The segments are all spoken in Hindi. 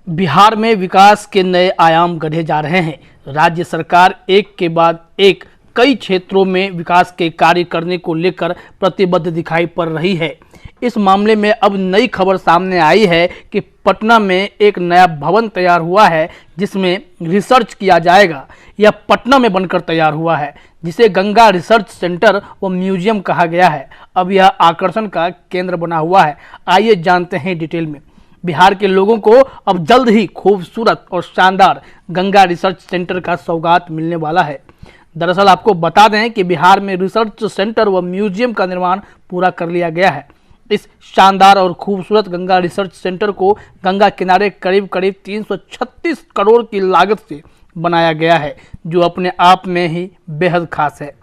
बिहार में विकास के नए आयाम गढ़े जा रहे हैं। राज्य सरकार एक के बाद एक कई क्षेत्रों में विकास के कार्य करने को लेकर प्रतिबद्ध दिखाई पड़ रही है। इस मामले में अब नई खबर सामने आई है कि पटना में एक नया भवन तैयार हुआ है जिसमें रिसर्च किया जाएगा। यह पटना में बनकर तैयार हुआ है जिसे गंगा रिसर्च सेंटर व म्यूजियम कहा गया है। अब यह आकर्षण का केंद्र बना हुआ है। आइए जानते हैं डिटेल में। बिहार के लोगों को अब जल्द ही खूबसूरत और शानदार गंगा रिसर्च सेंटर का सौगात मिलने वाला है। दरअसल आपको बता दें कि बिहार में रिसर्च सेंटर व म्यूजियम का निर्माण पूरा कर लिया गया है। इस शानदार और खूबसूरत गंगा रिसर्च सेंटर को गंगा किनारे करीब करीब 336 करोड़ की लागत से बनाया गया है, जो अपने आप में ही बेहद खास है।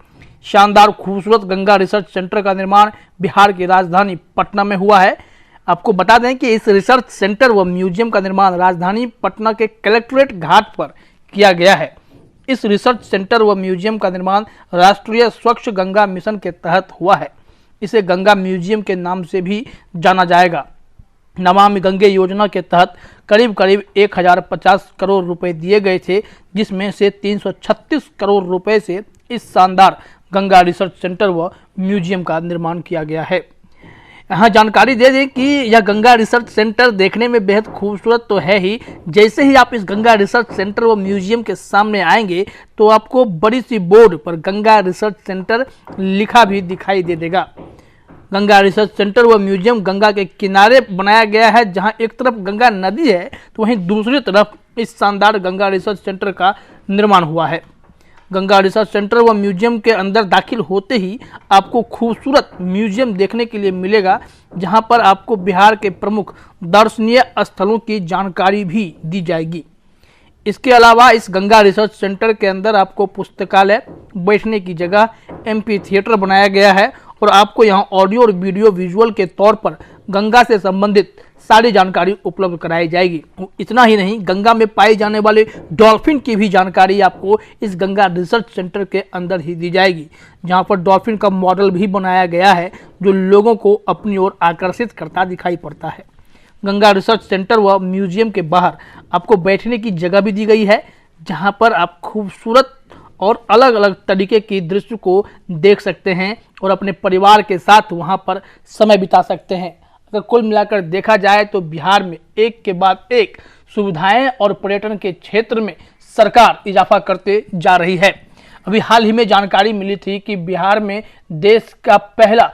शानदार खूबसूरत गंगा रिसर्च सेंटर का निर्माण बिहार की राजधानी पटना में हुआ है। आपको बता दें कि इस रिसर्च सेंटर व म्यूजियम का निर्माण राजधानी पटना के कलेक्ट्रेट घाट पर किया गया है। इस रिसर्च सेंटर व म्यूजियम का निर्माण राष्ट्रीय स्वच्छ गंगा मिशन के तहत हुआ है। इसे गंगा म्यूजियम के नाम से भी जाना जाएगा। नमामि गंगे योजना के तहत करीब करीब 1050 करोड़ रुपए दिए गए थे, जिसमें से 336 करोड़ रुपए से इस शानदार गंगा रिसर्च सेंटर व म्यूजियम का निर्माण किया गया है। यहाँ जानकारी दे दें कि यह गंगा रिसर्च सेंटर देखने में बेहद खूबसूरत तो है ही। जैसे ही आप इस गंगा रिसर्च सेंटर व म्यूजियम के सामने आएंगे तो आपको बड़ी सी बोर्ड पर गंगा रिसर्च सेंटर लिखा भी दिखाई दे देगा। गंगा रिसर्च सेंटर व म्यूजियम गंगा के किनारे बनाया गया है। जहां एक तरफ गंगा नदी है तो वहीं दूसरी तरफ इस शानदार गंगा रिसर्च सेंटर का निर्माण हुआ है। गंगा रिसर्च सेंटर व म्यूजियम के अंदर दाखिल होते ही आपको खूबसूरत म्यूजियम देखने के लिए मिलेगा, जहां पर आपको बिहार के प्रमुख दर्शनीय स्थलों की जानकारी भी दी जाएगी। इसके अलावा इस गंगा रिसर्च सेंटर के अंदर आपको पुस्तकालय, बैठने की जगह, एमपी थिएटर बनाया गया है और आपको यहाँ ऑडियो और वीडियो विजुअल के तौर पर गंगा से संबंधित सारी जानकारी उपलब्ध कराई जाएगी। इतना ही नहीं, गंगा में पाए जाने वाले डॉल्फिन की भी जानकारी आपको इस गंगा रिसर्च सेंटर के अंदर ही दी जाएगी, जहां पर डॉल्फिन का मॉडल भी बनाया गया है जो लोगों को अपनी ओर आकर्षित करता दिखाई पड़ता है। गंगा रिसर्च सेंटर व म्यूजियम के बाहर आपको बैठने की जगह भी दी गई है, जहां पर आप खूबसूरत और अलग अलग तरीके की दृश्य को देख सकते हैं और अपने परिवार के साथ वहां पर समय बिता सकते हैं। अगर कुल मिलाकर देखा जाए तो बिहार में एक के बाद एक सुविधाएं और पर्यटन के क्षेत्र में सरकार इजाफा करते जा रही है। अभी हाल ही में जानकारी मिली थी कि बिहार में देश का पहला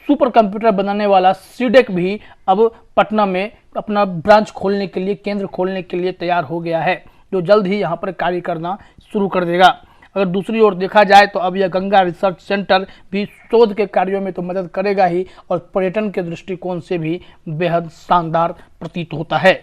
सुपर कंप्यूटर बनाने वाला सीडेक भी अब पटना में अपना ब्रांच खोलने के लिए, केंद्र खोलने के लिए तैयार हो गया है, जो जल्द ही यहाँ पर कार्य करना शुरू कर देगा। अगर दूसरी ओर देखा जाए तो अब यह गंगा रिसर्च सेंटर भी शोध के कार्यों में तो मदद करेगा ही और पर्यटन के दृष्टिकोण से भी बेहद शानदार प्रतीत होता है।